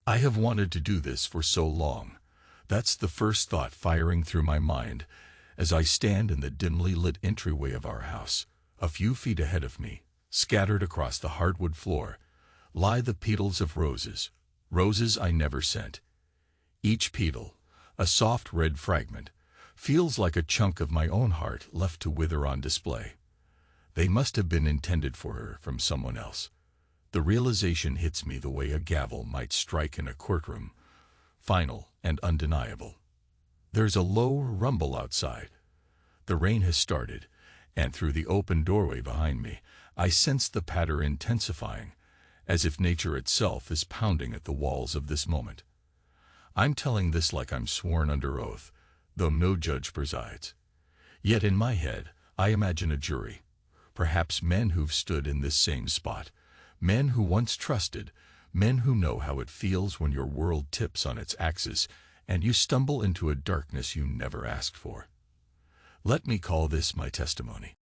I have wanted to do this for so long. That's the first thought firing through my mind as I stand in the dimly lit entryway of our house. A few feet ahead of me, scattered across the hardwood floor, lie the petals of roses, roses I never sent. Each petal, a soft red fragment, feels like a chunk of my own heart left to wither on display. They must have been intended for her from someone else. The realization hits me the way a gavel might strike in a courtroom, final and undeniable. There's a low rumble outside. The rain has started, and through the open doorway behind me, I sense the patter intensifying, as if nature itself is pounding at the walls of this moment. I'm telling this like I'm sworn under oath, though no judge presides. Yet in my head, I imagine a jury, perhaps men who've stood in this same spot, men who once trusted, men who know how it feels when your world tips on its axis and you stumble into a darkness you never asked for. Let me call this my testimony.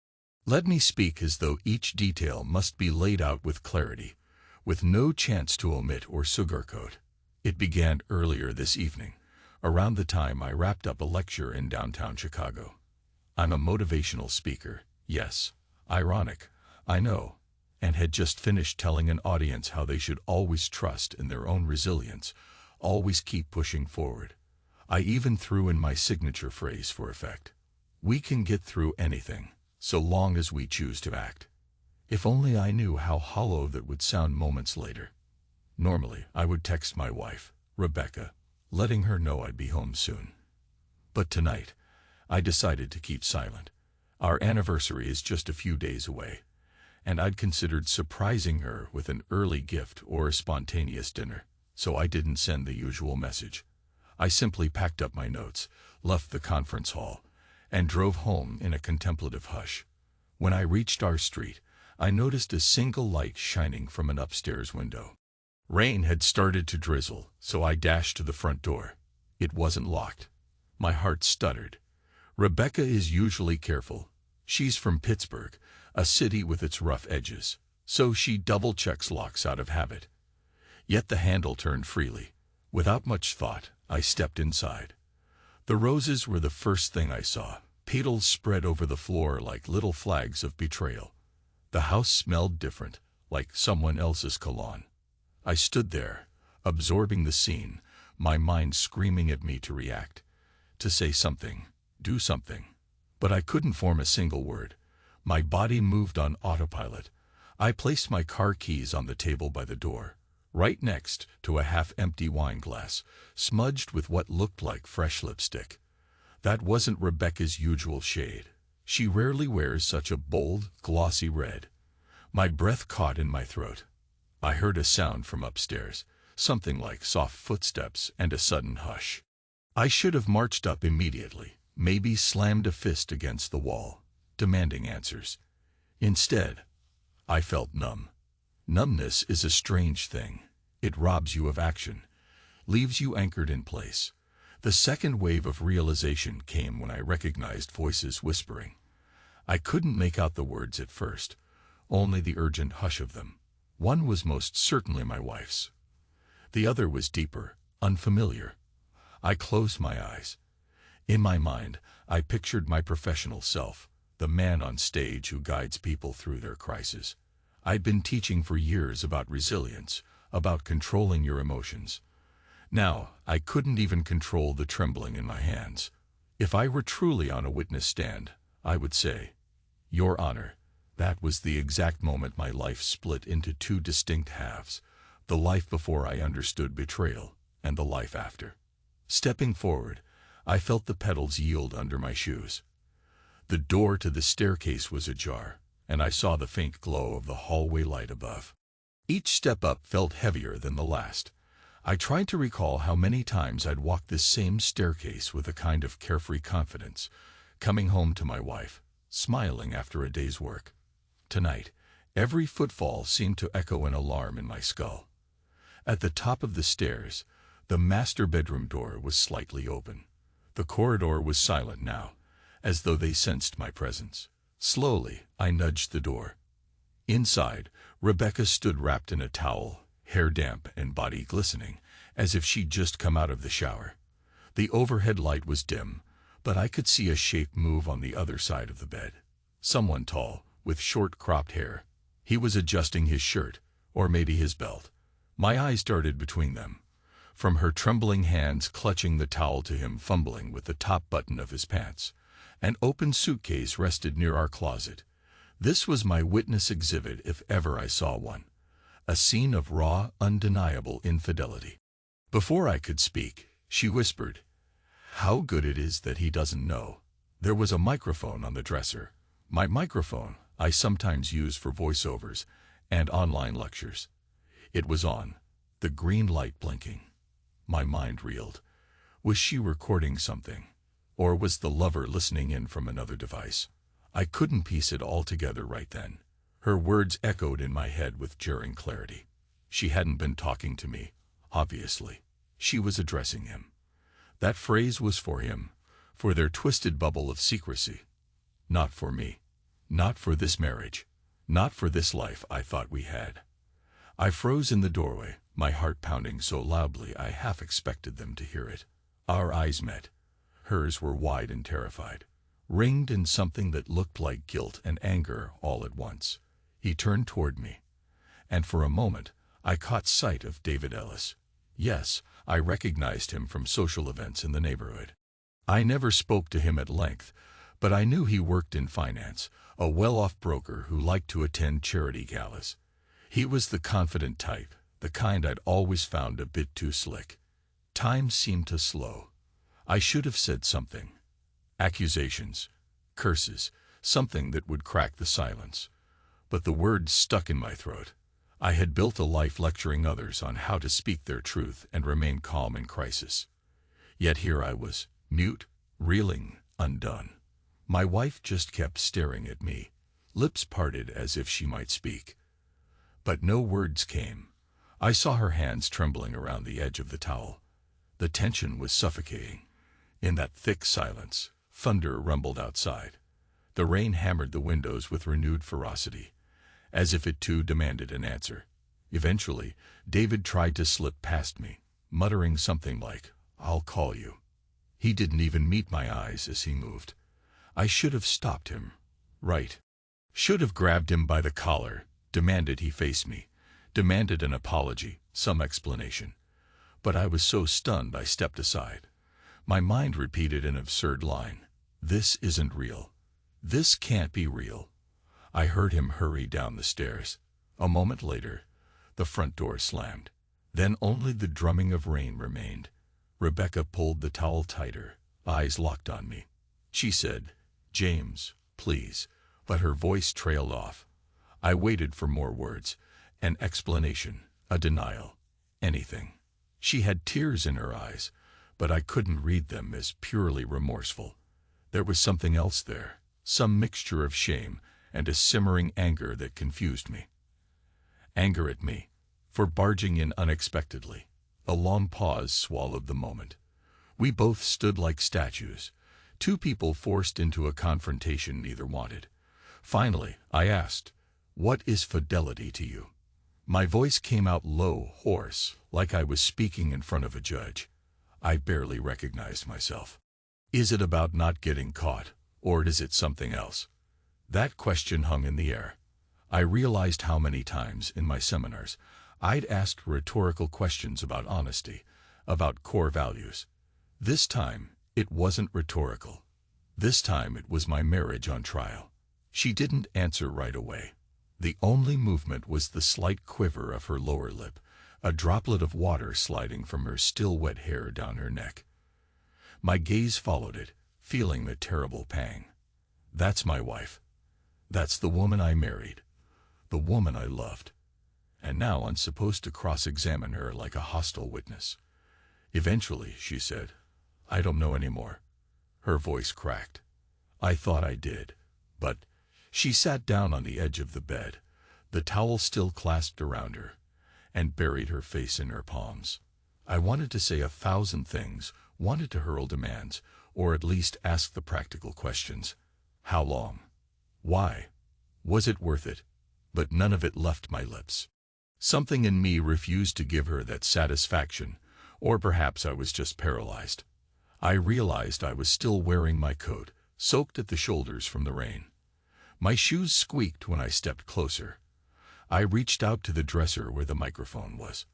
Let me speak as though each detail must be laid out with clarity, with no chance to omit or sugarcoat. It began earlier this evening, around the time I wrapped up a lecture in downtown Chicago. I'm a motivational speaker, yes, ironic, I know, and had just finished telling an audience how they should always trust in their own resilience, always keep pushing forward. I even threw in my signature phrase for effect. We can get through anything, so long as we choose to act. If only I knew how hollow that would sound moments later. Normally, I would text my wife, Rebecca, letting her know I'd be home soon. But tonight, I decided to keep silent. Our anniversary is just a few days away, and I'd considered surprising her with an early gift or a spontaneous dinner, so I didn't send the usual message. I simply packed up my notes, left the conference hall, and drove home in a contemplative hush. When I reached our street, I noticed a single light shining from an upstairs window. Rain had started to drizzle, so I dashed to the front door. It wasn't locked. My heart stuttered. Rebecca is usually careful. She's from Pittsburgh, a city with its rough edges, so she double-checks locks out of habit. Yet the handle turned freely. Without much thought, I stepped inside. The roses were the first thing I saw, petals spread over the floor like little flags of betrayal. The house smelled different, like someone else's cologne. I stood there, absorbing the scene, my mind screaming at me to react, to say something, do something. But I couldn't form a single word. My body moved on autopilot. I placed my car keys on the table by the door, right next to a half-empty wine glass, smudged with what looked like fresh lipstick. That wasn't Rebecca's usual shade. She rarely wears such a bold, glossy red. My breath caught in my throat. I heard a sound from upstairs, something like soft footsteps and a sudden hush. I should have marched up immediately, maybe slammed a fist against the wall, demanding answers. Instead, I felt numb. Numbness is a strange thing. It robs you of action, leaves you anchored in place. The second wave of realization came when I recognized voices whispering. I couldn't make out the words at first, only the urgent hush of them. One was most certainly my wife's. The other was deeper, unfamiliar. I closed my eyes. In my mind, I pictured my professional self, the man on stage who guides people through their crisis. I'd been teaching for years about resilience, about controlling your emotions. Now, I couldn't even control the trembling in my hands. If I were truly on a witness stand, I would say, "Your Honor, that was the exact moment my life split into two distinct halves, the life before I understood betrayal, and the life after." Stepping forward, I felt the pedals yield under my shoes. The door to the staircase was ajar, and I saw the faint glow of the hallway light above. Each step up felt heavier than the last. I tried to recall how many times I'd walked this same staircase with a kind of carefree confidence, coming home to my wife, smiling after a day's work. Tonight, every footfall seemed to echo an alarm in my skull. At the top of the stairs, the master bedroom door was slightly open. The corridor was silent now, as though they sensed my presence. Slowly, I nudged the door. Inside, Rebecca stood wrapped in a towel, hair damp and body glistening, as if she'd just come out of the shower. The overhead light was dim, but I could see a shape move on the other side of the bed. Someone tall, with short cropped hair. He was adjusting his shirt, or maybe his belt. My eyes darted between them. From her trembling hands clutching the towel to him fumbling with the top button of his pants. An open suitcase rested near our closet. This was my witness exhibit if ever I saw one. A scene of raw, undeniable infidelity. Before I could speak, she whispered, "How good it is that he doesn't know." There was a microphone on the dresser. My microphone I sometimes use for voiceovers and online lectures. It was on, the green light blinking. My mind reeled. Was she recording something? Or was the lover listening in from another device? I couldn't piece it all together right then. Her words echoed in my head with jarring clarity. She hadn't been talking to me, obviously. She was addressing him. That phrase was for him, for their twisted bubble of secrecy. Not for me. Not for this marriage. Not for this life I thought we had. I froze in the doorway, my heart pounding so loudly I half expected them to hear it. Our eyes met. Hers were wide and terrified, ringed in something that looked like guilt and anger all at once. He turned toward me, and for a moment I caught sight of David Ellis. Yes, I recognized him from social events in the neighborhood. I never spoke to him at length, but I knew he worked in finance, a well-off broker who liked to attend charity galas. He was the confident type, the kind I'd always found a bit too slick. Time seemed to slow. I should have said something. Accusations, curses, something that would crack the silence. But the words stuck in my throat. I had built a life lecturing others on how to speak their truth and remain calm in crisis. Yet here I was, mute, reeling, undone. My wife just kept staring at me, lips parted as if she might speak. But no words came. I saw her hands trembling around the edge of the towel. The tension was suffocating. In that thick silence, thunder rumbled outside. The rain hammered the windows with renewed ferocity, as if it too demanded an answer. Eventually, David tried to slip past me, muttering something like, "I'll call you." He didn't even meet my eyes as he moved. I should have stopped him. Right. Should have grabbed him by the collar, demanded he face me, demanded an apology, some explanation. But I was so stunned I stepped aside. My mind repeated an absurd line. This isn't real. This can't be real. I heard him hurry down the stairs. A moment later, the front door slammed. Then only the drumming of rain remained. Rebecca pulled the towel tighter, eyes locked on me. She said, "James, please," but her voice trailed off. I waited for more words, an explanation, a denial, anything. She had tears in her eyes, but I couldn't read them as purely remorseful. There was something else there, some mixture of shame and a simmering anger that confused me. Anger at me, for barging in unexpectedly. A long pause swallowed the moment. We both stood like statues, two people forced into a confrontation neither wanted. Finally, I asked, "What is fidelity to you?" My voice came out low, hoarse, like I was speaking in front of a judge. I barely recognized myself. Is it about not getting caught, or is it something else? That question hung in the air. I realized how many times in my seminars I'd asked rhetorical questions about honesty, about core values. This time, it wasn't rhetorical. This time it was my marriage on trial. She didn't answer right away. The only movement was the slight quiver of her lower lip, a droplet of water sliding from her still wet hair down her neck. My gaze followed it, feeling the terrible pang. That's my wife. That's the woman I married. The woman I loved. And now I'm supposed to cross-examine her like a hostile witness. Eventually, she said, "I don't know anymore." Her voice cracked. I thought I did, but she sat down on the edge of the bed, the towel still clasped around her, and buried her face in her palms. I wanted to say 1,000 things, wanted to hurl demands, or at least ask the practical questions. How long? Why? Was it worth it? But none of it left my lips. Something in me refused to give her that satisfaction, Or perhaps I was just paralyzed. I realized I was still wearing my coat, soaked at the shoulders from the rain. My shoes squeaked when I stepped closer. I reached out to the dresser where the microphone was.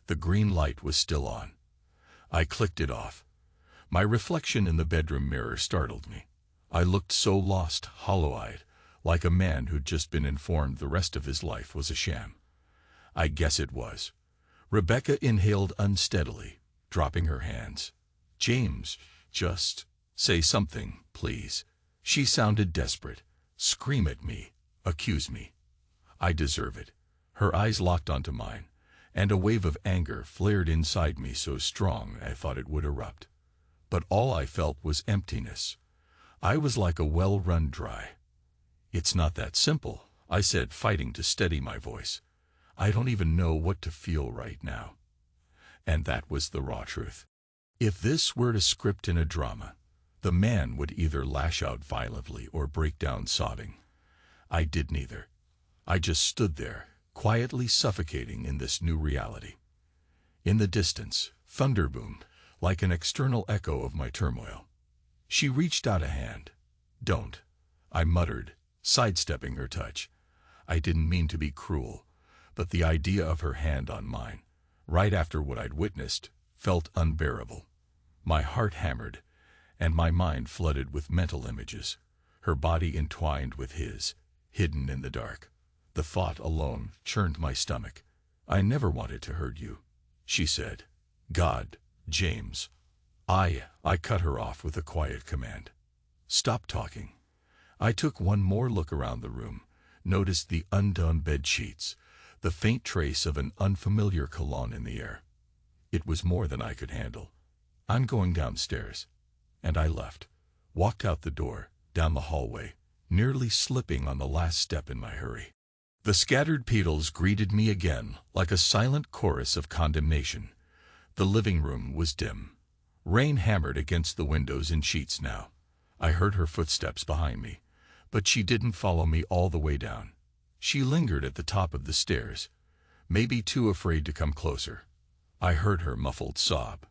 The green light was still on. I clicked it off. My reflection in the bedroom mirror startled me. I looked so lost, hollow-eyed, like a man who'd just been informed the rest of his life was a sham. I guess it was. Rebecca inhaled unsteadily, dropping her hands. "James, just say something, please." She sounded desperate. "Scream at me. Accuse me. I deserve it." Her eyes locked onto mine, and a wave of anger flared inside me so strong I thought it would erupt. But all I felt was emptiness. I was like a well run dry. "It's not that simple," I said, fighting to steady my voice. "I don't even know what to feel right now." And that was the raw truth. If this were a script in a drama, the man would either lash out violently or break down sobbing. I did neither. I just stood there, quietly suffocating in this new reality. In the distance, thunder boomed, like an external echo of my turmoil. She reached out a hand. "Don't," I muttered, sidestepping her touch. I didn't mean to be cruel, but the idea of her hand on mine, right after what I'd witnessed, felt unbearable. My heart hammered, and my mind flooded with mental images, her body entwined with his, hidden in the dark. The thought alone churned my stomach. "I never wanted to hurt you," she said. "God, James." I cut her off with a quiet command. "Stop talking." I took one more look around the room, noticed the undone bed sheets, the faint trace of an unfamiliar cologne in the air. It was more than I could handle. "I'm going downstairs." And I left, walked out the door, down the hallway, nearly slipping on the last step in my hurry. The scattered petals greeted me again like a silent chorus of condemnation. The living room was dim. Rain hammered against the windows in sheets now. I heard her footsteps behind me, but she didn't follow me all the way down. She lingered at the top of the stairs, maybe too afraid to come closer. I heard her muffled sob,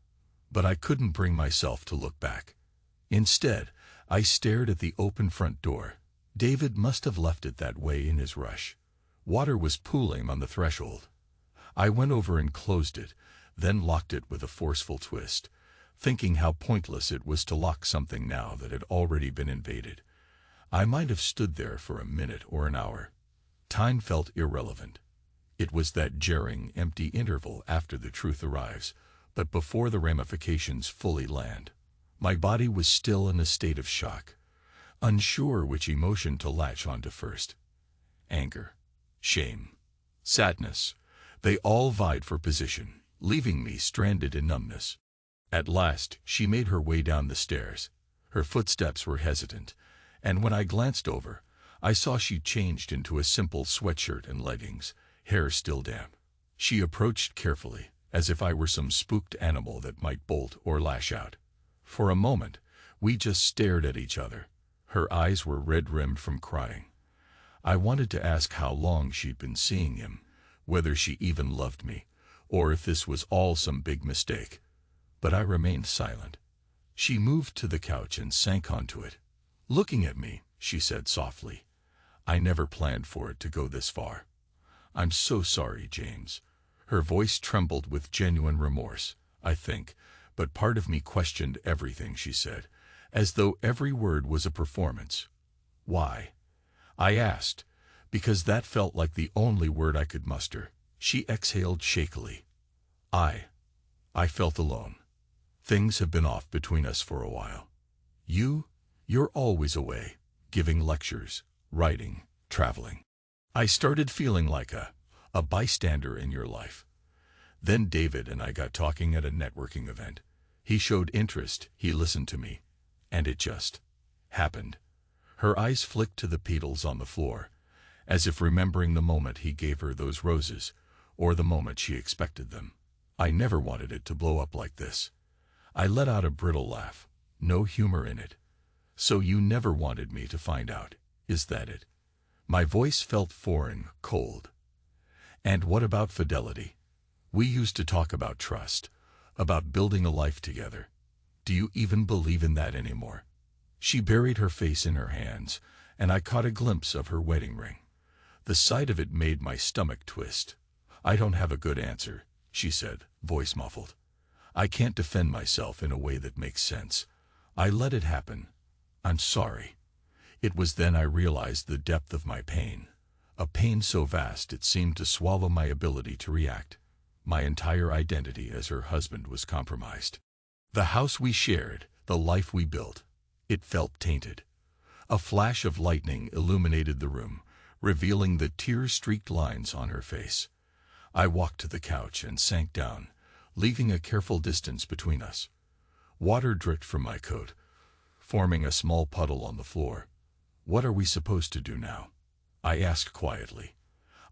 but I couldn't bring myself to look back. Instead, I stared at the open front door. David must have left it that way in his rush. Water was pooling on the threshold. I went over and closed it, then locked it with a forceful twist, thinking how pointless it was to lock something now that had already been invaded. I might have stood there for a minute or an hour. Time felt irrelevant. It was that jarring, empty interval after the truth arrives, but before the ramifications fully land. My body was still in a state of shock, unsure which emotion to latch onto first. Anger, shame, sadness, they all vied for position, leaving me stranded in numbness. At last, she made her way down the stairs. Her footsteps were hesitant, and when I glanced over, I saw she'd changed into a simple sweatshirt and leggings, hair still damp. She approached carefully, as if I were some spooked animal that might bolt or lash out. For a moment, we just stared at each other. Her eyes were red-rimmed from crying. I wanted to ask how long she'd been seeing him, whether she even loved me, or if this was all some big mistake. But I remained silent. She moved to the couch and sank onto it. "Looking at me," she said softly. "I never planned for it to go this far. I'm so sorry, James." Her voice trembled with genuine remorse, I think, but part of me questioned everything she said, as though every word was a performance. "Why?" I asked, because that felt like the only word I could muster. She exhaled shakily. I felt alone. Things have been off between us for a while. You're always away, giving lectures, writing, traveling. I started feeling like a bystander in your life. Then David and I got talking at a networking event. He showed interest, he listened to me, and it just happened. Her eyes flicked to the petals on the floor, as if remembering the moment he gave her those roses, or the moment she expected them. I never wanted it to blow up like this. I let out a brittle laugh, no humor in it. "So you never wanted me to find out, is that it?" My voice felt foreign, cold. "And what about fidelity? We used to talk about trust, about building a life together. Do you even believe in that anymore? She buried her face in her hands, and I caught a glimpse of her wedding ring. The sight of it made my stomach twist. I don't have a good answer, she said, voice muffled. I can't defend myself in a way that makes sense. I let it happen. I'm sorry. It was then I realized the depth of my pain. A pain so vast it seemed to swallow my ability to react. My entire identity as her husband was compromised. The house we shared, the life we built, it felt tainted. A flash of lightning illuminated the room, revealing the tear-streaked lines on her face. I walked to the couch and sank down, leaving a careful distance between us. Water dripped from my coat, forming a small puddle on the floor. What are we supposed to do now? I asked quietly.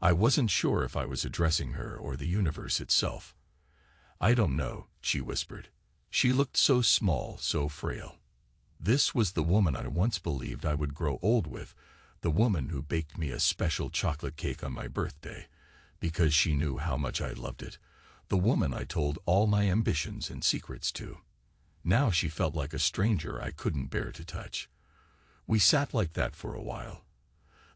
I wasn't sure if I was addressing her or the universe itself. I don't know, she whispered. She looked so small, so frail. This was the woman I once believed I would grow old with, the woman who baked me a special chocolate cake on my birthday, because she knew how much I loved it, the woman I told all my ambitions and secrets to. Now she felt like a stranger I couldn't bear to touch. We sat like that for a while,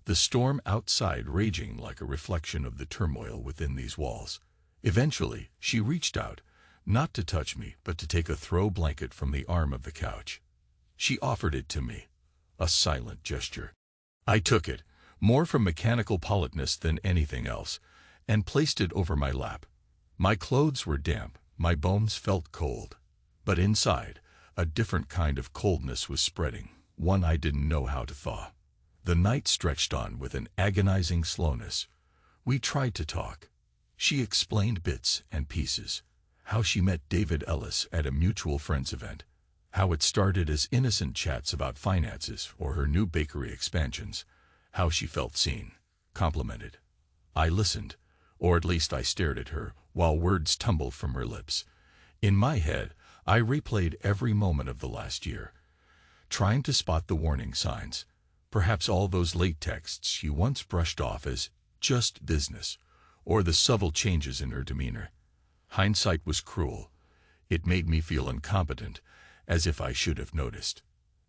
the storm outside raging like a reflection of the turmoil within these walls. Eventually, she reached out, not to touch me, but to take a throw blanket from the arm of the couch. She offered it to me, a silent gesture. I took it, more from mechanical politeness than anything else, and placed it over my lap. My clothes were damp, my bones felt cold. But inside, a different kind of coldness was spreading, one I didn't know how to thaw. The night stretched on with an agonizing slowness. We tried to talk. She explained bits and pieces. How she met David Ellis at a mutual friend's event. How it started as innocent chats about finances or her new bakery expansions. How she felt seen, complimented. I listened, or at least I stared at her, while words tumbled from her lips. In my head, I replayed every moment of the last year, trying to spot the warning signs. Perhaps all those late texts she once brushed off as just business, or the subtle changes in her demeanor. Hindsight was cruel. It made me feel incompetent, as if I should have noticed.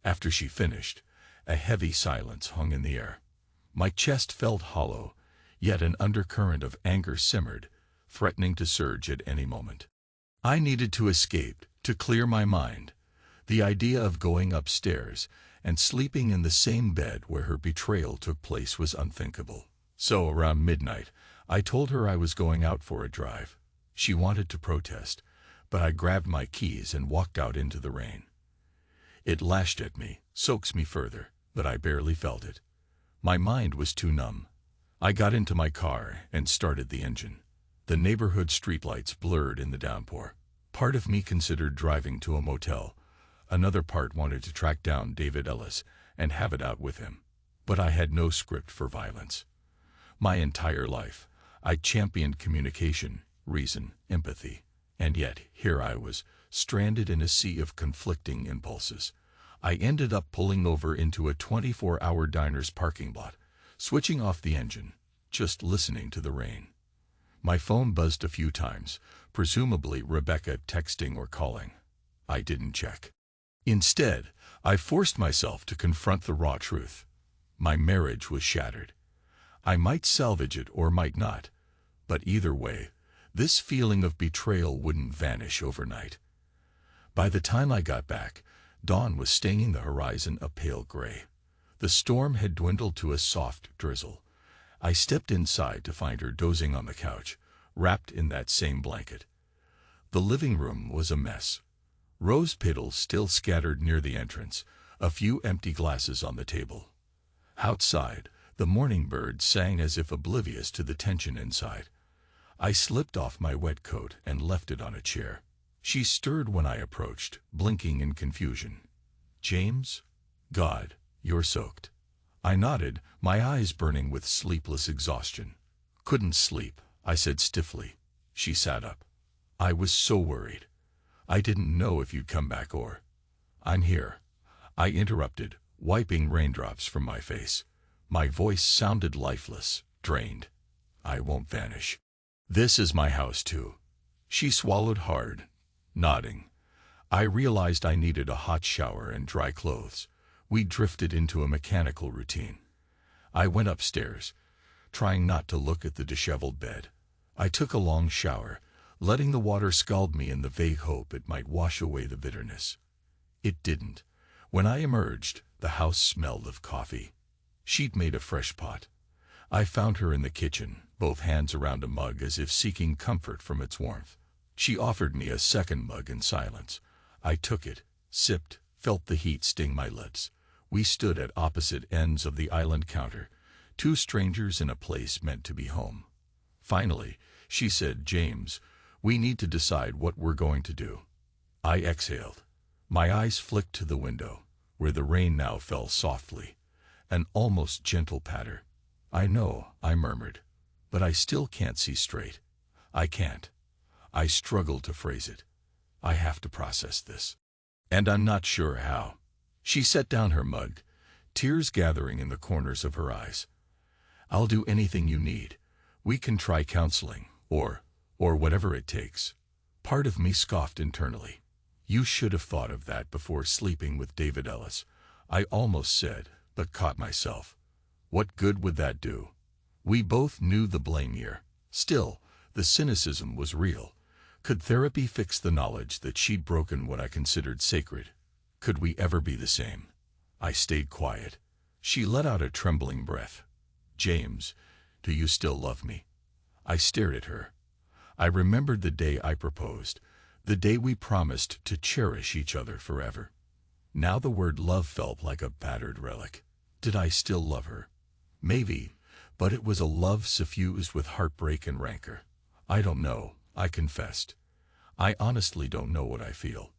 After she finished, a heavy silence hung in the air. My chest felt hollow, yet an undercurrent of anger simmered, threatening to surge at any moment. I needed to escape, to clear my mind. The idea of going upstairs and sleeping in the same bed where her betrayal took place was unthinkable. So around midnight, I told her I was going out for a drive. She wanted to protest, but I grabbed my keys and walked out into the rain. It lashed at me, soaks me further, but I barely felt it. My mind was too numb. I got into my car and started the engine. The neighborhood streetlights blurred in the downpour. Part of me considered driving to a motel. Another part wanted to track down David Ellis and have it out with him. But I had no script for violence. My entire life, I championed communication, reason, empathy. And yet, here I was, stranded in a sea of conflicting impulses. I ended up pulling over into a 24-hour diner's parking lot, switching off the engine, just listening to the rain. My phone buzzed a few times, presumably Rebecca texting or calling. I didn't check. Instead, I forced myself to confront the raw truth. My marriage was shattered. I might salvage it or might not, but either way, this feeling of betrayal wouldn't vanish overnight. By the time I got back, dawn was staining the horizon a pale gray. The storm had dwindled to a soft drizzle. I stepped inside to find her dozing on the couch, wrapped in that same blanket. The living room was a mess. Rose petals still scattered near the entrance, a few empty glasses on the table. Outside, the morning bird sang as if oblivious to the tension inside. I slipped off my wet coat and left it on a chair. She stirred when I approached, blinking in confusion. "James? God, you're soaked." I nodded, my eyes burning with sleepless exhaustion. "Couldn't sleep," I said stiffly. She sat up. "I was so worried. I didn't know if you'd come back or—" "I'm here," I interrupted, wiping raindrops from my face. My voice sounded lifeless, drained. "I won't vanish. This is my house too." She swallowed hard. Nodding, I realized I needed a hot shower and dry clothes. We drifted into a mechanical routine. I went upstairs, trying not to look at the disheveled bed. I took a long shower, letting the water scald me in the vague hope it might wash away the bitterness. It didn't. When I emerged, the house smelled of coffee. She'd made a fresh pot. I found her in the kitchen, both hands around a mug as if seeking comfort from its warmth. She offered me a second mug in silence. I took it, sipped, felt the heat sting my lips. We stood at opposite ends of the island counter, two strangers in a place meant to be home. Finally, she said, "James, we need to decide what we're going to do." I exhaled. My eyes flicked to the window, where the rain now fell softly, an almost gentle patter. "I know," I murmured, "but I still can't see straight. I can't." I struggled to phrase it. "I have to process this. And I'm not sure how." She set down her mug, tears gathering in the corners of her eyes. "I'll do anything you need. We can try counseling, or whatever it takes." Part of me scoffed internally. "You should have thought of that before sleeping with David Ellis," I almost said, but caught myself. What good would that do? We both knew the blame here. Still, the cynicism was real. Could therapy fix the knowledge that she'd broken what I considered sacred? Could we ever be the same? I stayed quiet. She let out a trembling breath. "James, do you still love me?" I stared at her. I remembered the day I proposed, the day we promised to cherish each other forever. Now the word love felt like a battered relic. Did I still love her? Maybe, but it was a love suffused with heartbreak and rancor. "I don't know," I confessed. "I honestly don't know what I feel."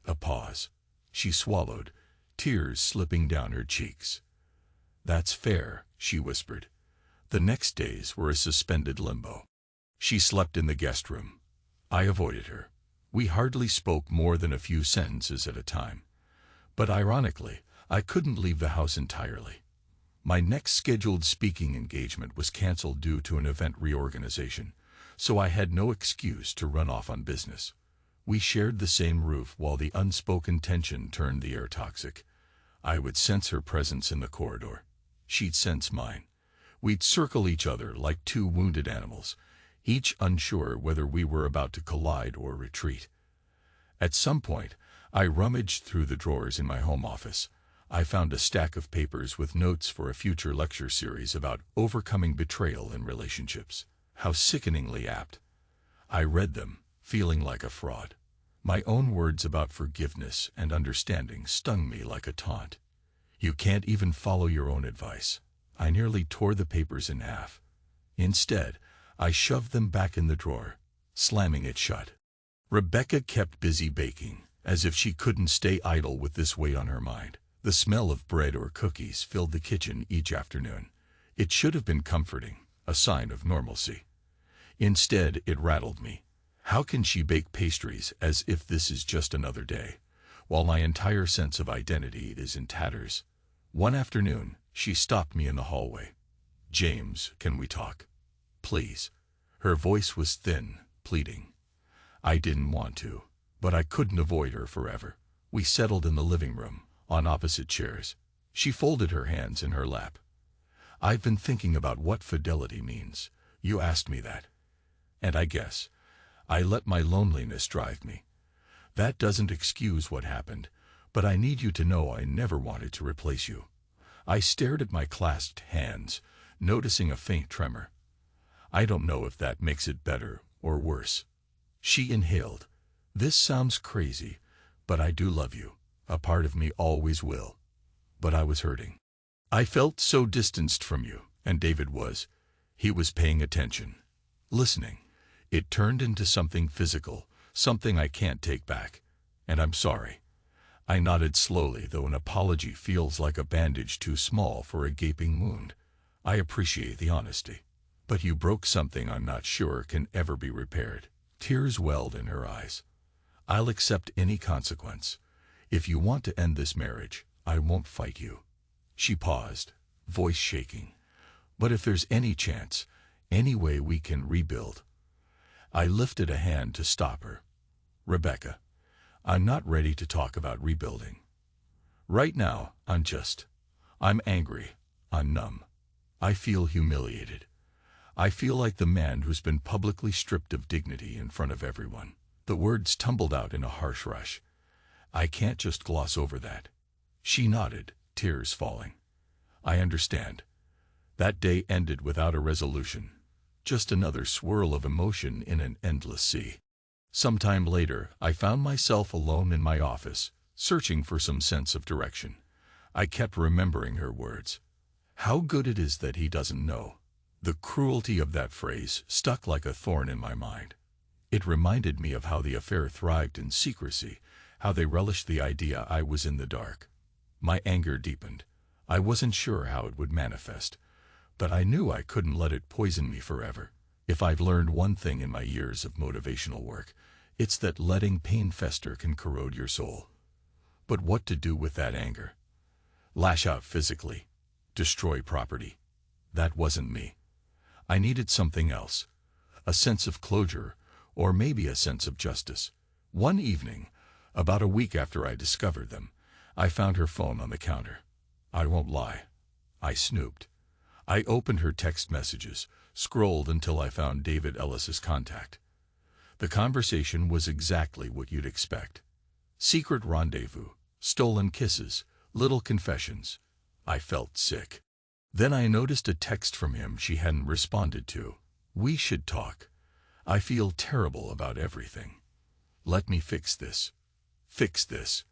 A pause. She swallowed, tears slipping down her cheeks. "That's fair," she whispered. The next days were a suspended limbo. She slept in the guest room. I avoided her. We hardly spoke more than a few sentences at a time. But ironically, I couldn't leave the house entirely. My next scheduled speaking engagement was canceled due to an event reorganization, so I had no excuse to run off on business. We shared the same roof while the unspoken tension turned the air toxic. I would sense her presence in the corridor. She'd sense mine. We'd circle each other like two wounded animals, each unsure whether we were about to collide or retreat. At some point, I rummaged through the drawers in my home office. I found a stack of papers with notes for a future lecture series about overcoming betrayal in relationships. How sickeningly apt. I read them, feeling like a fraud. My own words about forgiveness and understanding stung me like a taunt. "You can't even follow your own advice." I nearly tore the papers in half. Instead, I shoved them back in the drawer, slamming it shut. Rebecca kept busy baking, as if she couldn't stay idle with this weight on her mind. The smell of bread or cookies filled the kitchen each afternoon. It should have been comforting, a sign of normalcy. Instead, it rattled me. How can she bake pastries as if this is just another day, while my entire sense of identity is in tatters? One afternoon, she stopped me in the hallway. "James, can we talk? Please." Her voice was thin, pleading. I didn't want to, but I couldn't avoid her forever. We settled in the living room, on opposite chairs. She folded her hands in her lap. "I've been thinking about what fidelity means. You asked me that. And I guess I let my loneliness drive me. That doesn't excuse what happened, but I need you to know I never wanted to replace you." I stared at my clasped hands, noticing a faint tremor. "I don't know if that makes it better or worse." She inhaled. "This sounds crazy, but I do love you. A part of me always will." But I was hurting. I felt so distanced from you, and David was. He was paying attention, listening. It turned into something physical, something I can't take back. "And I'm sorry." I nodded slowly, though an apology feels like a bandage too small for a gaping wound. "I appreciate the honesty. But you broke something I'm not sure can ever be repaired." Tears welled in her eyes. "I'll accept any consequence. If you want to end this marriage, I won't fight you." She paused, voice shaking. "But if there's any chance, any way we can rebuild." I lifted a hand to stop her. Rebecca, I'm not ready to talk about rebuilding. Right now, I'm angry. I'm numb. I feel humiliated. I feel like the man who's been publicly stripped of dignity in front of everyone. The words tumbled out in a harsh rush. I can't just gloss over that. She nodded, tears falling. I understand. That day ended without a resolution. Just another swirl of emotion in an endless sea. Sometime later, I found myself alone in my office, searching for some sense of direction. I kept remembering her words. How good it is that he doesn't know. The cruelty of that phrase stuck like a thorn in my mind. It reminded me of how the affair thrived in secrecy, how they relished the idea I was in the dark. My anger deepened. I wasn't sure how it would manifest, but I knew I couldn't let it poison me forever. If I've learned one thing in my years of motivational work, it's that letting pain fester can corrode your soul. But what to do with that anger? Lash out physically? Destroy property? That wasn't me. I needed something else. A sense of closure, or maybe a sense of justice. One evening, about a week after I discovered them, I found her phone on the counter. I won't lie. I snooped. I opened her text messages, scrolled until I found David Ellis's contact. The conversation was exactly what you'd expect. Secret rendezvous, stolen kisses, little confessions. I felt sick. Then I noticed a text from him she hadn't responded to. We should talk. I feel terrible about everything. Let me fix this. Fix this.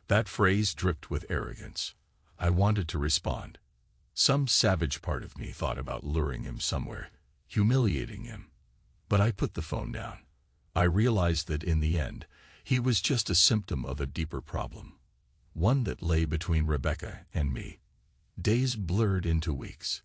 That phrase dripped with arrogance. I wanted to respond. Some savage part of me thought about luring him somewhere, humiliating him. But I put the phone down. I realized that in the end, he was just a symptom of a deeper problem. One that lay between Rebecca and me. Days blurred into weeks.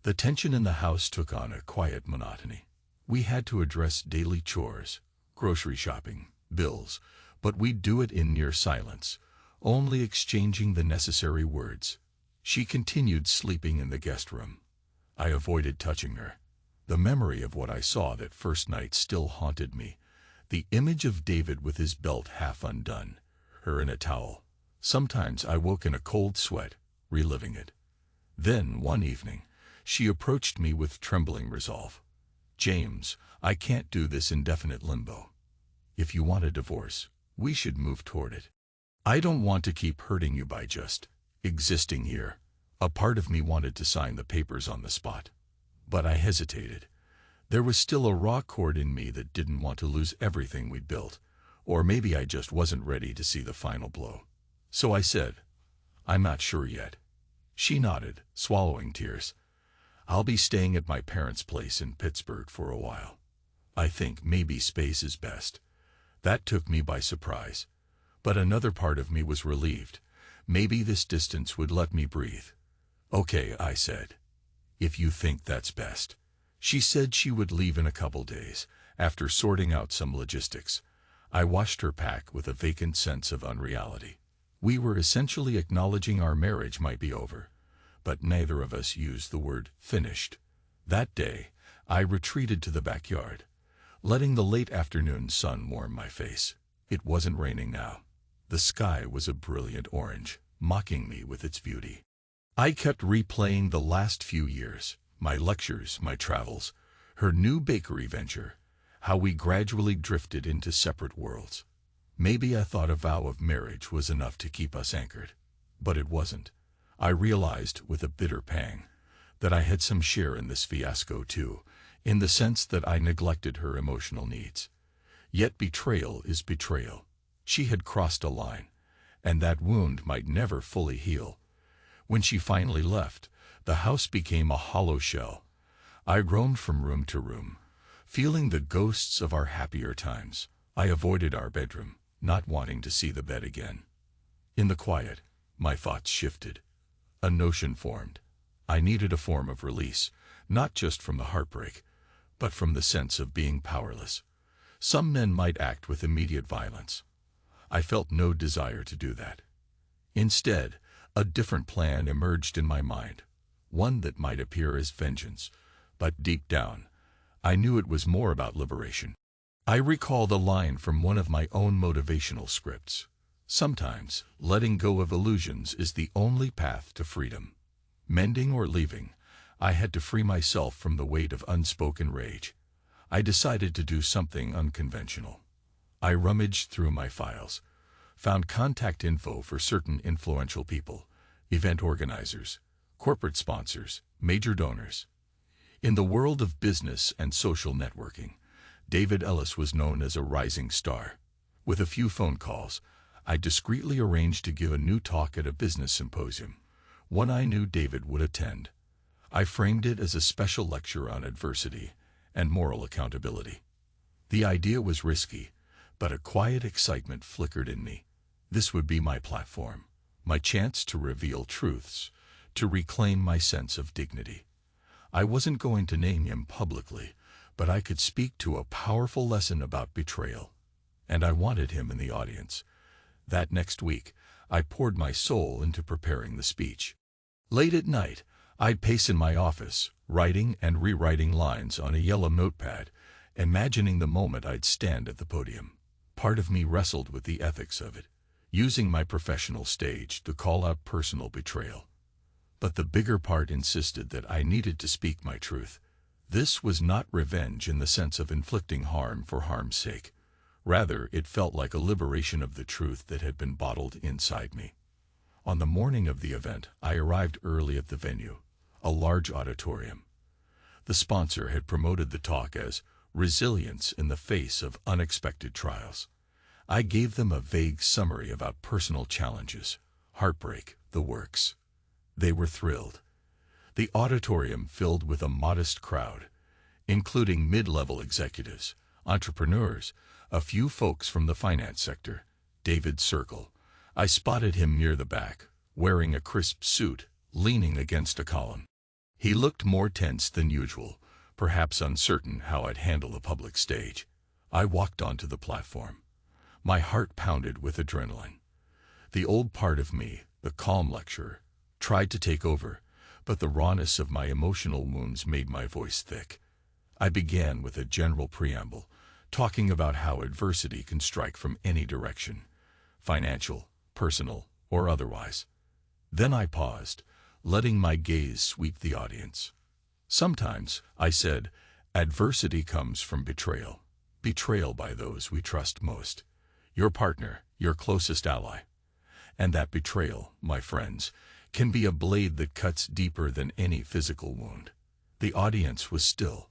The tension in the house took on a quiet monotony. We had to address daily chores, grocery shopping, bills, but we'd do it in near silence, only exchanging the necessary words. She continued sleeping in the guest room. I avoided touching her. The memory of what I saw that first night still haunted me. The image of David with his belt half undone, her in a towel. Sometimes I woke in a cold sweat, reliving it. Then, one evening, she approached me with trembling resolve. James, I can't do this indefinite limbo. If you want a divorce, we should move toward it. I don't want to keep hurting you by just existing here. A part of me wanted to sign the papers on the spot. But I hesitated. There was still a raw chord in me that didn't want to lose everything we'd built. Or maybe I just wasn't ready to see the final blow. So I said, I'm not sure yet. She nodded, swallowing tears. I'll be staying at my parents' place in Pittsburgh for a while. I think maybe space is best. That took me by surprise. But another part of me was relieved. Maybe this distance would let me breathe. Okay, I said. If you think that's best. She said she would leave in a couple days, after sorting out some logistics. I watched her pack with a vacant sense of unreality. We were essentially acknowledging our marriage might be over, but neither of us used the word finished. That day, I retreated to the backyard, letting the late afternoon sun warm my face. It wasn't raining now. The sky was a brilliant orange, mocking me with its beauty. I kept replaying the last few years, my lectures, my travels, her new bakery venture, how we gradually drifted into separate worlds. Maybe I thought a vow of marriage was enough to keep us anchored. But it wasn't. I realized, with a bitter pang, that I had some share in this fiasco too, in the sense that I neglected her emotional needs. Yet betrayal is betrayal. She had crossed a line, and that wound might never fully heal. When she finally left, the house became a hollow shell. I roamed from room to room, feeling the ghosts of our happier times. I avoided our bedroom, not wanting to see the bed again. In the quiet, my thoughts shifted. A notion formed. I needed a form of release, not just from the heartbreak, but from the sense of being powerless. Some men might act with immediate violence. I felt no desire to do that. Instead, a different plan emerged in my mind, one that might appear as vengeance, but deep down, I knew it was more about liberation. I recall the line from one of my own motivational scripts. Sometimes, letting go of illusions is the only path to freedom. Mending or leaving, I had to free myself from the weight of unspoken rage. I decided to do something unconventional. I rummaged through my files, found contact info for certain influential people, event organizers, corporate sponsors, major donors. In the world of business and social networking, David Ellis was known as a rising star. With a few phone calls, I discreetly arranged to give a new talk at a business symposium, one I knew David would attend. I framed it as a special lecture on adversity and moral accountability. The idea was risky, but a quiet excitement flickered in me. This would be my platform, my chance to reveal truths, to reclaim my sense of dignity. I wasn't going to name him publicly, but I could speak to a powerful lesson about betrayal, and I wanted him in the audience. That next week, I poured my soul into preparing the speech. Late at night, I'd pace in my office, writing and rewriting lines on a yellow notepad, imagining the moment I'd stand at the podium. Part of me wrestled with the ethics of it, using my professional stage to call out personal betrayal. But the bigger part insisted that I needed to speak my truth. This was not revenge in the sense of inflicting harm for harm's sake. Rather, it felt like a liberation of the truth that had been bottled inside me. On the morning of the event, I arrived early at the venue, a large auditorium. The sponsor had promoted the talk as Resilience in the Face of Unexpected Trials. I gave them a vague summary about personal challenges, heartbreak, the works. They were thrilled. The auditorium filled with a modest crowd, including mid-level executives, entrepreneurs, a few folks from the finance sector. David's circle. I spotted him near the back, wearing a crisp suit, leaning against a column. He looked more tense than usual, perhaps uncertain how I'd handle a public stage. I walked onto the platform. My heart pounded with adrenaline. The old part of me, the calm lecturer, tried to take over, but the rawness of my emotional wounds made my voice thick. I began with a general preamble, talking about how adversity can strike from any direction, financial, personal, or otherwise. Then I paused, letting my gaze sweep the audience. Sometimes, I said, adversity comes from betrayal. Betrayal by those we trust most. Your partner, your closest ally. And that betrayal, my friends, can be a blade that cuts deeper than any physical wound. The audience was still.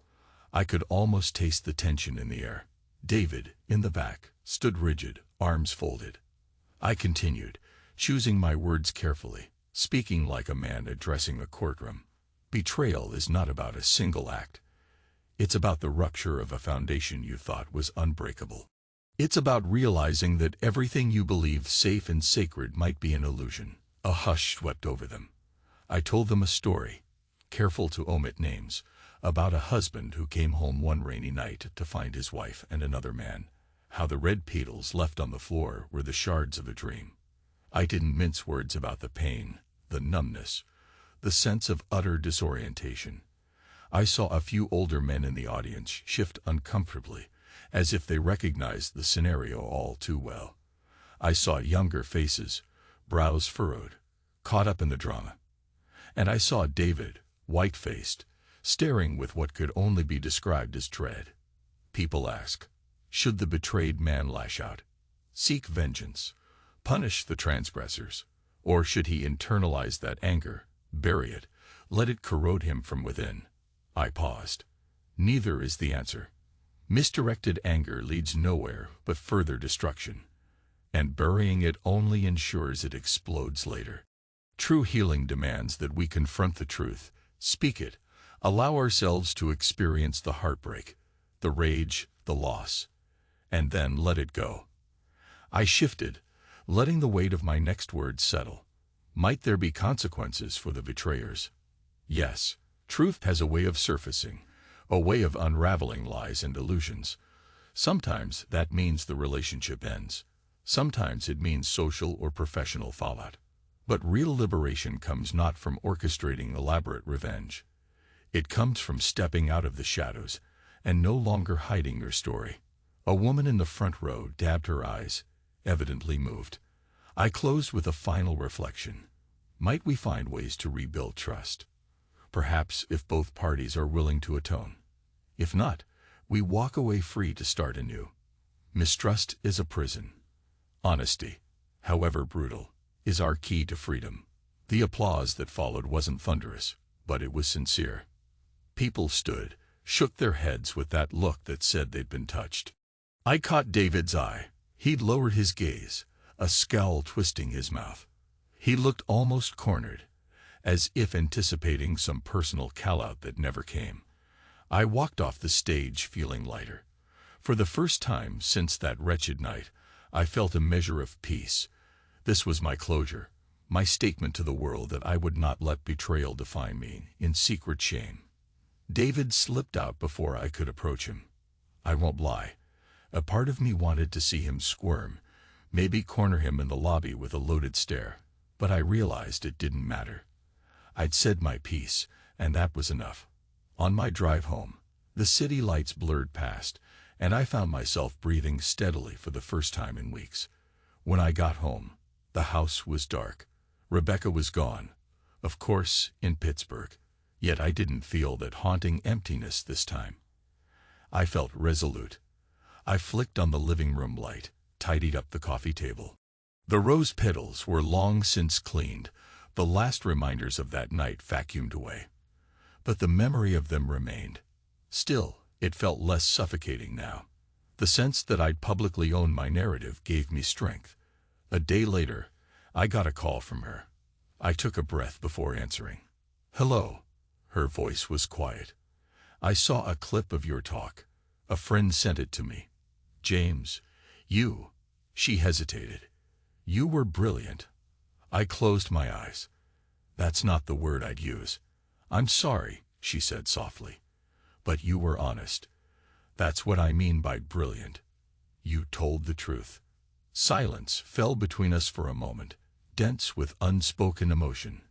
I could almost taste the tension in the air. David, in the back, stood rigid, arms folded. I continued, choosing my words carefully, speaking like a man addressing a courtroom. Betrayal is not about a single act. It's about the rupture of a foundation you thought was unbreakable. It's about realizing that everything you believed safe and sacred might be an illusion. A hush swept over them. I told them a story, careful to omit names, about a husband who came home one rainy night to find his wife and another man, how the red petals left on the floor were the shards of a dream. I didn't mince words about the pain, the numbness, the sense of utter disorientation. I saw a few older men in the audience shift uncomfortably, as if they recognized the scenario all too well. I saw younger faces, brows furrowed, caught up in the drama. And I saw David, white-faced, staring with what could only be described as dread. People ask, should the betrayed man lash out, seek vengeance, punish the transgressors, or should he internalize that anger, bury it, let it corrode him from within? I paused. Neither is the answer. Misdirected anger leads nowhere but further destruction, and burying it only ensures it explodes later. True healing demands that we confront the truth, speak it, allow ourselves to experience the heartbreak, the rage, the loss, and then let it go. I shifted, letting the weight of my next words settle. Might there be consequences for the betrayers? Yes, truth has a way of surfacing, a way of unraveling lies and illusions. Sometimes that means the relationship ends. Sometimes it means social or professional fallout. But real liberation comes not from orchestrating elaborate revenge. It comes from stepping out of the shadows and no longer hiding your story. A woman in the front row dabbed her eyes, evidently moved. I closed with a final reflection. Might we find ways to rebuild trust? Perhaps if both parties are willing to atone. If not, we walk away free to start anew. Mistrust is a prison. Honesty, however brutal, is our key to freedom. The applause that followed wasn't thunderous, but it was sincere. People stood, shook their heads with that look that said they'd been touched. I caught David's eye. He'd lowered his gaze, a scowl twisting his mouth. He looked almost cornered, as if anticipating some personal call-out that never came. I walked off the stage feeling lighter. For the first time since that wretched night, I felt a measure of peace. This was my closure, my statement to the world that I would not let betrayal define me in secret shame. David slipped out before I could approach him. I won't lie. A part of me wanted to see him squirm, maybe corner him in the lobby with a loaded stare, but I realized it didn't matter. I'd said my piece, and that was enough. On my drive home, the city lights blurred past, and I found myself breathing steadily for the first time in weeks. When I got home, the house was dark. Rebecca was gone, of course, in Pittsburgh, yet I didn't feel that haunting emptiness this time. I felt resolute. I flicked on the living room light, tidied up the coffee table. The rose petals were long since cleaned, the last reminders of that night vacuumed away. But the memory of them remained. Still, it felt less suffocating now. The sense that I'd publicly owned my narrative gave me strength. A day later, I got a call from her. I took a breath before answering. "Hello." Her voice was quiet. "I saw a clip of your talk. A friend sent it to me. James, you..." She hesitated. "You were brilliant." I closed my eyes. That's not the word I'd use. "I'm sorry," she said softly. "But you were honest. That's what I mean by brilliant. You told the truth." Silence fell between us for a moment, dense with unspoken emotion.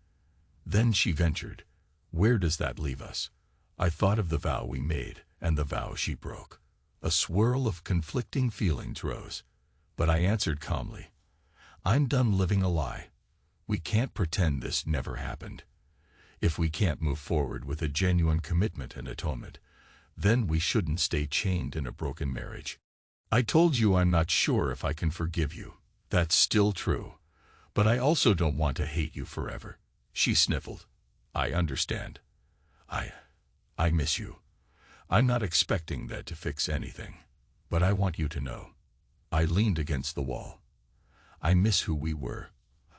Then she ventured, "Where does that leave us?" I thought of the vow we made and the vow she broke. A swirl of conflicting feelings rose, but I answered calmly, "I'm done living a lie. We can't pretend this never happened. If we can't move forward with a genuine commitment and atonement, then we shouldn't stay chained in a broken marriage. I told you I'm not sure if I can forgive you. That's still true. But I also don't want to hate you forever." She sniffled. "I understand. I miss you. I'm not expecting that to fix anything. But I want you to know." I leaned against the wall. "I miss who we were,"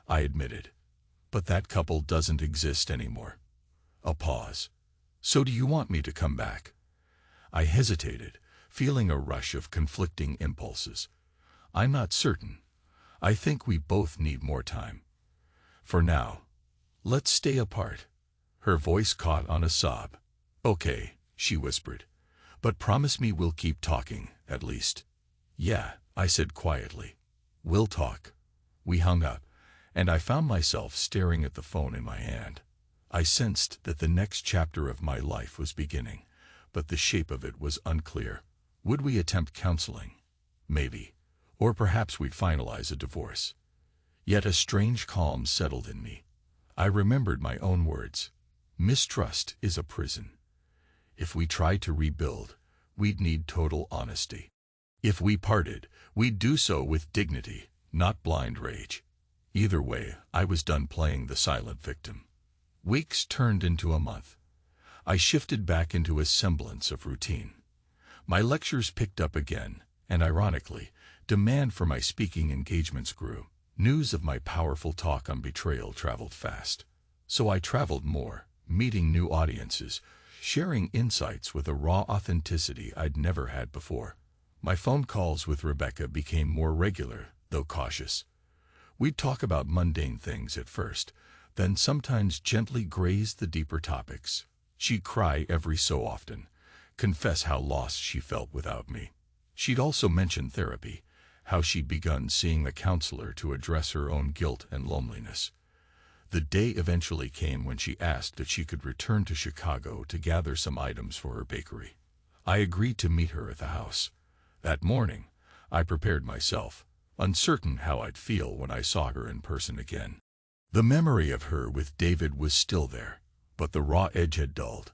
I admitted. "But that couple doesn't exist anymore." A pause. "So do you want me to come back?" I hesitated, feeling a rush of conflicting impulses. "I'm not certain. I think we both need more time. For now, let's stay apart." Her voice caught on a sob. "Okay," she whispered. "But promise me we'll keep talking, at least." "Yeah," I said quietly. "We'll talk." We hung up, and I found myself staring at the phone in my hand. I sensed that the next chapter of my life was beginning, but the shape of it was unclear. Would we attempt counseling? Maybe. Or perhaps we'd finalize a divorce. Yet a strange calm settled in me. I remembered my own words. Mistrust is a prison. If we tried to rebuild, we'd need total honesty. If we parted, we'd do so with dignity, not blind rage. Either way, I was done playing the silent victim. Weeks turned into a month. I shifted back into a semblance of routine. My lectures picked up again, and ironically, demand for my speaking engagements grew. News of my powerful talk on betrayal traveled fast. So I traveled more, meeting new audiences, sharing insights with a raw authenticity I'd never had before. My phone calls with Rebecca became more regular, though cautious. We'd talk about mundane things at first, then sometimes gently graze the deeper topics. She'd cry every so often, confess how lost she felt without me. She'd also mention therapy, how she'd begun seeing a counselor to address her own guilt and loneliness. The day eventually came when she asked if she could return to Chicago to gather some items for her bakery. I agreed to meet her at the house. That morning, I prepared myself, uncertain how I'd feel when I saw her in person again. The memory of her with David was still there, but the raw edge had dulled.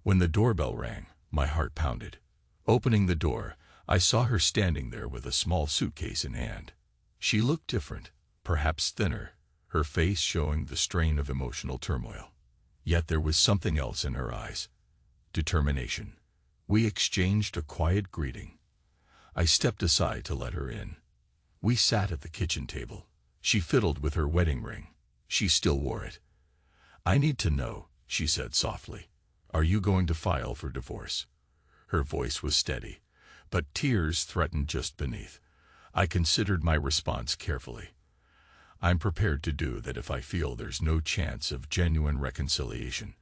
When the doorbell rang, my heart pounded. Opening the door, I saw her standing there with a small suitcase in hand. She looked different, perhaps thinner, her face showing the strain of emotional turmoil. Yet there was something else in her eyes. Determination. We exchanged a quiet greeting. I stepped aside to let her in. We sat at the kitchen table. She fiddled with her wedding ring. She still wore it. "I need to know," she said softly. "Are you going to file for divorce?" Her voice was steady, but tears threatened just beneath. I considered my response carefully. "I'm prepared to do that if I feel there's no chance of genuine reconciliation,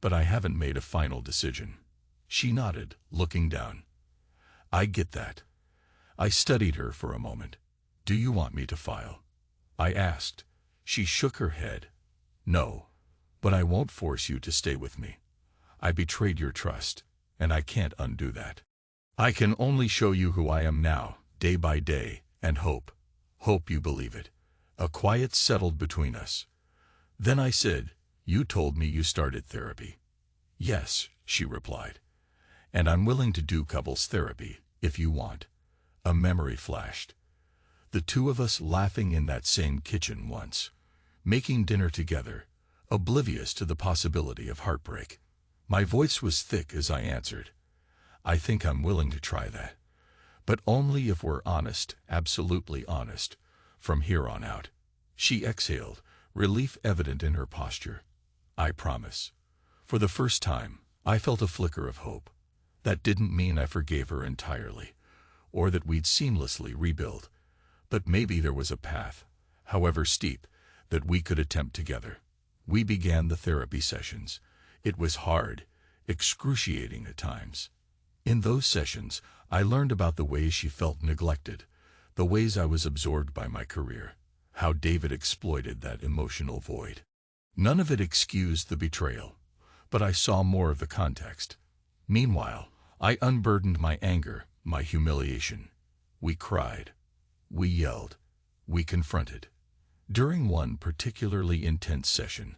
but I haven't made a final decision." She nodded, looking down. "I get that." I studied her for a moment. "Do you want me to file?" I asked. She shook her head. "No, but I won't force you to stay with me. I betrayed your trust, and I can't undo that. I can only show you who I am now, day by day, and hope you believe it." A quiet settled between us. Then I said, "You told me you started therapy." "Yes," she replied. "And I'm willing to do couples therapy, if you want." A memory flashed. The two of us laughing in that same kitchen once, making dinner together, oblivious to the possibility of heartbreak. My voice was thick as I answered, "I think I'm willing to try that. But only if we're honest, absolutely honest, from here on out." She exhaled, relief evident in her posture. "I promise." For the first time, I felt a flicker of hope. That didn't mean I forgave her entirely, or that we'd seamlessly rebuild. But maybe there was a path, however steep, that we could attempt together. We began the therapy sessions. It was hard, excruciating at times. In those sessions, I learned about the ways she felt neglected, the ways I was absorbed by my career, how David exploited that emotional void. None of it excused the betrayal, but I saw more of the context. Meanwhile, I unburdened my anger, my humiliation. We cried. We yelled. We confronted. During one particularly intense session,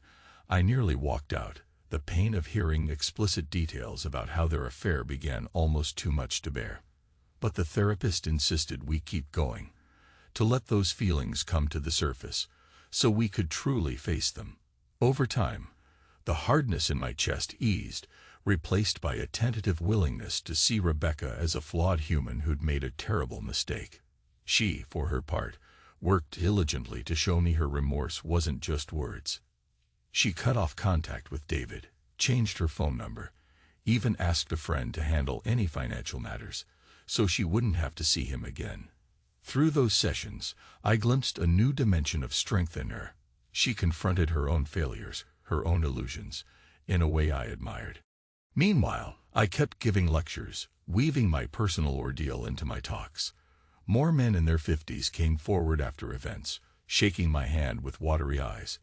I nearly walked out, the pain of hearing explicit details about how their affair began almost too much to bear. But the therapist insisted we keep going, to let those feelings come to the surface, so we could truly face them. Over time, the hardness in my chest eased, replaced by a tentative willingness to see Rebecca as a flawed human who'd made a terrible mistake. She, for her part, worked diligently to show me her remorse wasn't just words. She cut off contact with David, changed her phone number, even asked a friend to handle any financial matters, so she wouldn't have to see him again. Through those sessions, I glimpsed a new dimension of strength in her. She confronted her own failures, her own illusions, in a way I admired. Meanwhile, I kept giving lectures, weaving my personal ordeal into my talks. More men in their 50s came forward after events, shaking my hand with watery eyes,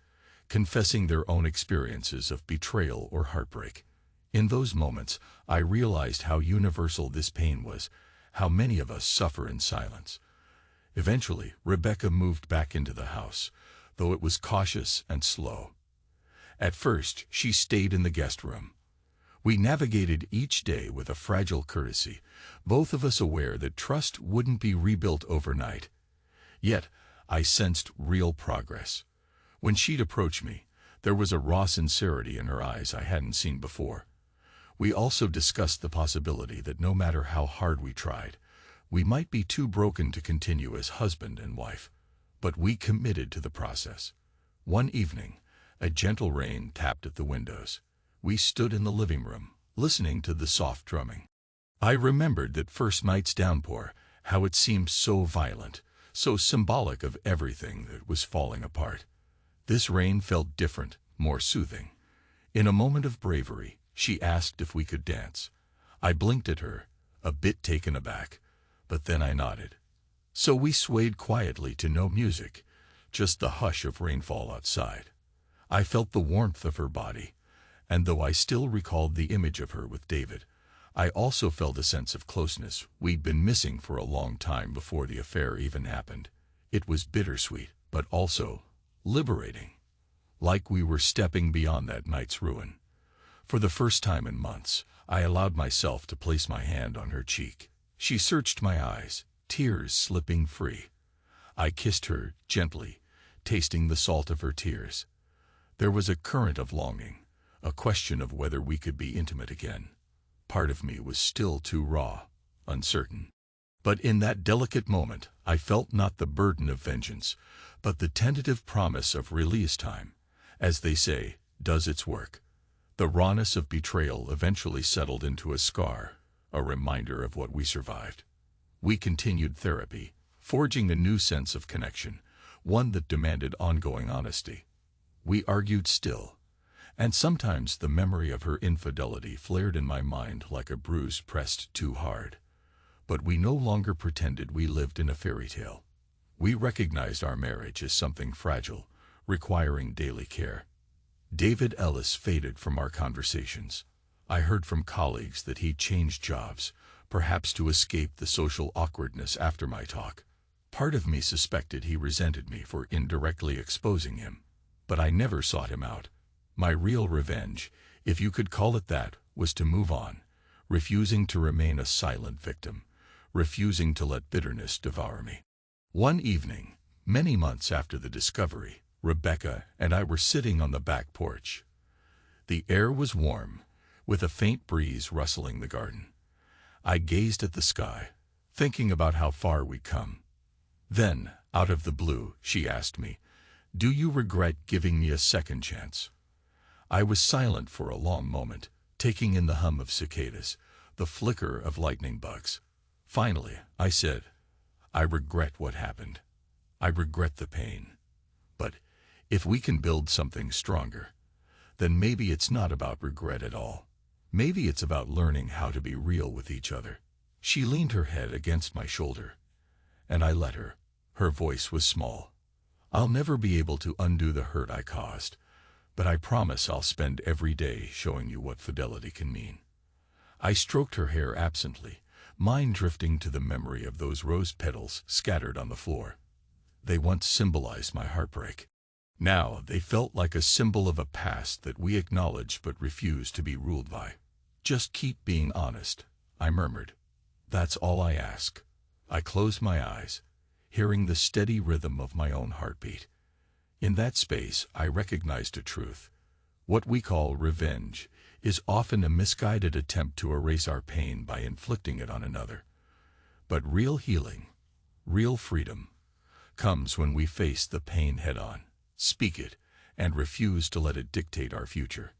confessing their own experiences of betrayal or heartbreak. In those moments, I realized how universal this pain was, how many of us suffer in silence. Eventually, Rebecca moved back into the house, though it was cautious and slow. At first, she stayed in the guest room. We navigated each day with a fragile courtesy, both of us aware that trust wouldn't be rebuilt overnight. Yet, I sensed real progress. When she'd approach me, there was a raw sincerity in her eyes I hadn't seen before. We also discussed the possibility that no matter how hard we tried, we might be too broken to continue as husband and wife. But we committed to the process. One evening, a gentle rain tapped at the windows. We stood in the living room, listening to the soft drumming. I remembered that first night's downpour, how it seemed so violent, so symbolic of everything that was falling apart. This rain felt different, more soothing. In a moment of bravery, she asked if we could dance. I blinked at her, a bit taken aback, but then I nodded. So we swayed quietly to no music, just the hush of rainfall outside. I felt the warmth of her body, and though I still recalled the image of her with David, I also felt a sense of closeness we'd been missing for a long time before the affair even happened. It was bittersweet, but also liberating. Like we were stepping beyond that night's ruin. For the first time in months, I allowed myself to place my hand on her cheek. She searched my eyes, tears slipping free. I kissed her gently, tasting the salt of her tears. There was a current of longing, a question of whether we could be intimate again. Part of me was still too raw, uncertain. But in that delicate moment, I felt not the burden of vengeance, but the tentative promise of release time, as they say, does its work. The rawness of betrayal eventually settled into a scar, a reminder of what we survived. We continued therapy, forging a new sense of connection, one that demanded ongoing honesty. We argued still, and sometimes the memory of her infidelity flared in my mind like a bruise pressed too hard. But we no longer pretended we lived in a fairy tale. We recognized our marriage as something fragile, requiring daily care. David Ellis faded from our conversations. I heard from colleagues that he'd changed jobs, perhaps to escape the social awkwardness after my talk. Part of me suspected he resented me for indirectly exposing him, but I never sought him out. My real revenge, if you could call it that, was to move on, refusing to remain a silent victim, refusing to let bitterness devour me. One evening, many months after the discovery, Rebecca and I were sitting on the back porch. The air was warm, with a faint breeze rustling the garden. I gazed at the sky, thinking about how far we'd come. Then, out of the blue, she asked me, "Do you regret giving me a second chance?" I was silent for a long moment, taking in the hum of cicadas, the flicker of lightning bugs. Finally, I said, "I regret what happened. I regret the pain. But if we can build something stronger, then maybe it's not about regret at all. Maybe it's about learning how to be real with each other." She leaned her head against my shoulder, and I let her. Her voice was small. "I'll never be able to undo the hurt I caused, but I promise I'll spend every day showing you what fidelity can mean." I stroked her hair absently, mind drifting to the memory of those rose petals scattered on the floor. They once symbolized my heartbreak. Now they felt like a symbol of a past that we acknowledged but refused to be ruled by. "Just keep being honest," I murmured. "That's all I ask." I closed my eyes, hearing the steady rhythm of my own heartbeat. In that space, I recognized a truth. What we call revenge is often a misguided attempt to erase our pain by inflicting it on another. But real healing, real freedom, comes when we face the pain head-on, speak it, and refuse to let it dictate our future.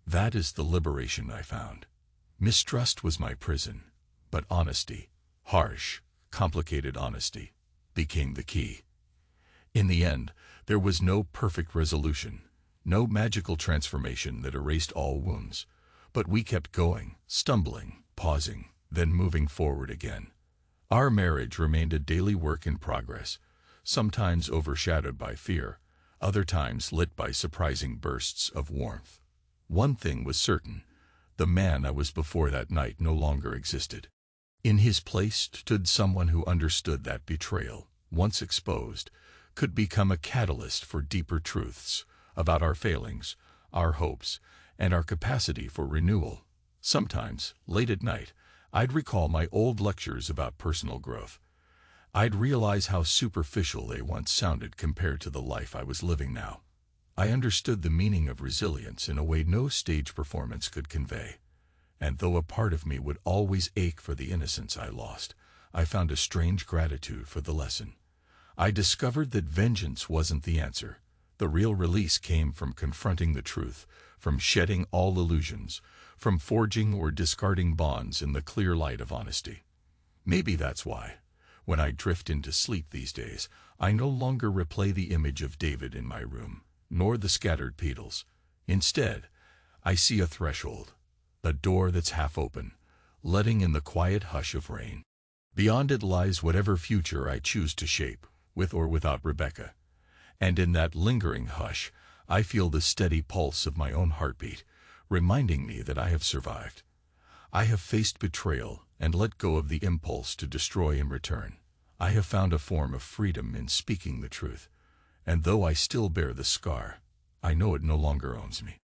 That is the liberation I found. Mistrust was my prison, but honesty, harsh, complicated honesty, became the key. In the end, there was no perfect resolution, no magical transformation that erased all wounds, but we kept going, stumbling, pausing, then moving forward again. Our marriage remained a daily work in progress, sometimes overshadowed by fear, other times lit by surprising bursts of warmth. One thing was certain: the man I was before that night no longer existed. In his place stood someone who understood that betrayal, once exposed, could become a catalyst for deeper truths about our failings, our hopes, and our capacity for renewal. Sometimes, late at night, I'd recall my old lectures about personal growth. I'd realize how superficial they once sounded compared to the life I was living now. I understood the meaning of resilience in a way no stage performance could convey. And though a part of me would always ache for the innocence I lost, I found a strange gratitude for the lesson. I discovered that vengeance wasn't the answer. The real release came from confronting the truth, from shedding all illusions, from forging or discarding bonds in the clear light of honesty. Maybe that's why, when I drift into sleep these days, I no longer replay the image of David in my room, nor the scattered petals. Instead, I see a threshold, a door that's half open, letting in the quiet hush of rain. Beyond it lies whatever future I choose to shape, with or without Rebecca. And in that lingering hush, I feel the steady pulse of my own heartbeat, reminding me that I have survived. I have faced betrayal and let go of the impulse to destroy in return. I have found a form of freedom in speaking the truth, and though I still bear the scar, I know it no longer owns me.